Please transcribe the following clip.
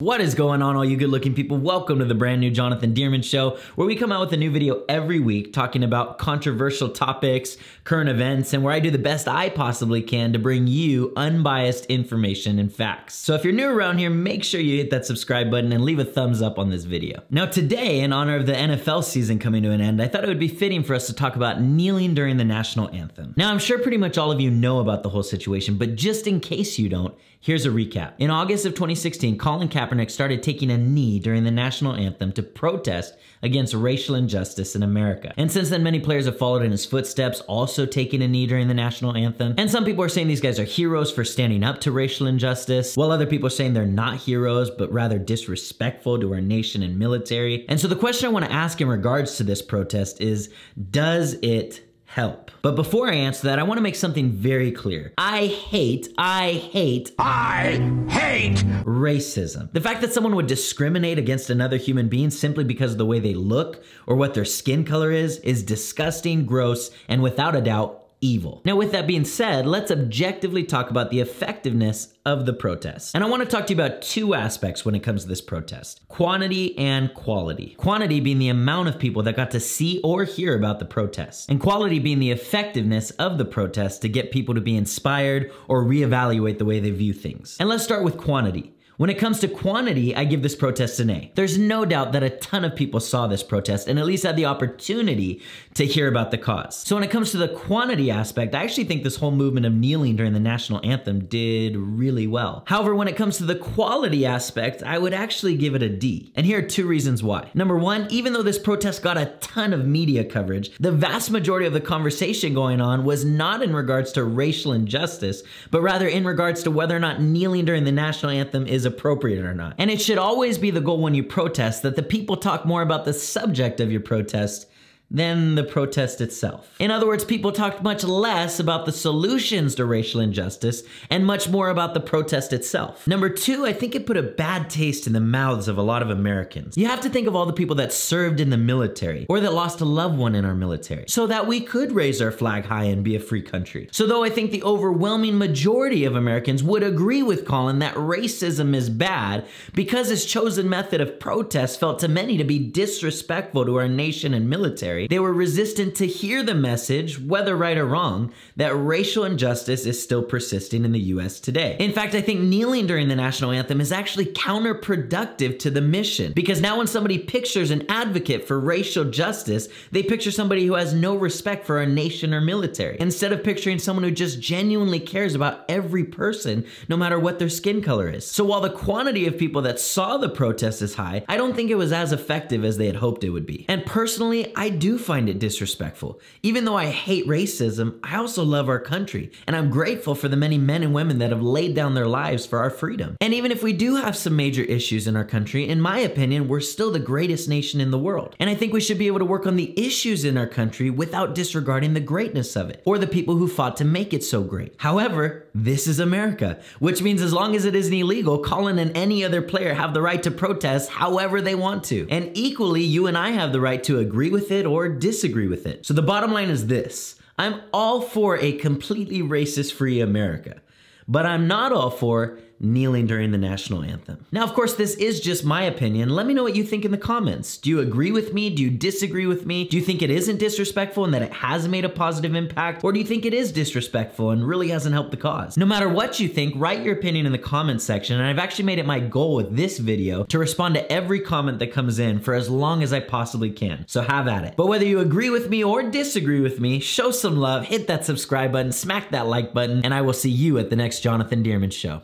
What is going on, all you good-looking people? Welcome to the brand new Jonathan Dearman Show, where we come out with a new video every week talking about controversial topics, current events, and where I do the best I possibly can to bring you unbiased information and facts. So if you're new around here, make sure you hit that subscribe button and leave a thumbs up on this video. Now today, in honor of the NFL season coming to an end, I thought it would be fitting for us to talk about kneeling during the national anthem. Now I'm sure pretty much all of you know about the whole situation, but just in case you don't, here's a recap. In August of 2016, Colin Kaepernick started taking a knee during the national anthem to protest against racial injustice in America. And since then, many players have followed in his footsteps, also taking a knee during the national anthem. And some people are saying these guys are heroes for standing up to racial injustice, while other people are saying they're not heroes, but rather disrespectful to our nation and military. And so the question I want to ask in regards to this protest is, does it help? But before I answer that, I want to make something very clear. I hate racism. The fact that someone would discriminate against another human being simply because of the way they look or what their skin color is disgusting, gross, and without a doubt, evil. Now, with that being said, let's objectively talk about the effectiveness of the protest. And I want to talk to you about two aspects when it comes to this protest: quantity and quality. Quantity being the amount of people that got to see or hear about the protest, and quality being the effectiveness of the protest to get people to be inspired or reevaluate the way they view things. And let's start with quantity. When it comes to quantity, I give this protest an A. There's no doubt that a ton of people saw this protest and at least had the opportunity to hear about the cause. So when it comes to the quantity aspect, I actually think this whole movement of kneeling during the national anthem did really well. However, when it comes to the quality aspect, I would actually give it a D. And here are two reasons why. Number one, even though this protest got a ton of media coverage, the vast majority of the conversation going on was not in regards to racial injustice, but rather in regards to whether or not kneeling during the national anthem is appropriate or not. And it should always be the goal when you protest that the people talk more about the subject of your protest than the protest itself. In other words, people talked much less about the solutions to racial injustice and much more about the protest itself. Number two, I think it put a bad taste in the mouths of a lot of Americans. You have to think of all the people that served in the military or that lost a loved one in our military so that we could raise our flag high and be a free country. So though I think the overwhelming majority of Americans would agree with Colin that racism is bad, because his chosen method of protest felt to many to be disrespectful to our nation and military, they were resistant to hear the message, whether right or wrong, that racial injustice is still persisting in the US today. In fact, I think kneeling during the national anthem is actually counterproductive to the mission, because now when somebody pictures an advocate for racial justice, they picture somebody who has no respect for our nation or military, instead of picturing someone who just genuinely cares about every person, no matter what their skin color is. So while the quantity of people that saw the protest is high, I don't think it was as effective as they had hoped it would be. And personally, I do find it disrespectful. Even though I hate racism, I also love our country, and I'm grateful for the many men and women that have laid down their lives for our freedom. And even if we do have some major issues in our country, in my opinion, we're still the greatest nation in the world. And I think we should be able to work on the issues in our country without disregarding the greatness of it, or the people who fought to make it so great. However, this is America, which means as long as it isn't illegal, Colin and any other player have the right to protest however they want to. And equally, you and I have the right to agree with it or disagree with it. So the bottom line is this: I'm all for a completely racist-free America, but I'm not all for kneeling during the national anthem. Now, of course, this is just my opinion. Let me know what you think in the comments. Do you agree with me? Do you disagree with me? Do you think it isn't disrespectful and that it has made a positive impact? Or do you think it is disrespectful and really hasn't helped the cause? No matter what you think, write your opinion in the comments section, and I've actually made it my goal with this video to respond to every comment that comes in for as long as I possibly can. So have at it. But whether you agree with me or disagree with me, show some love, hit that subscribe button, smack that like button, and I will see you at the next Jonathan Dearman Show.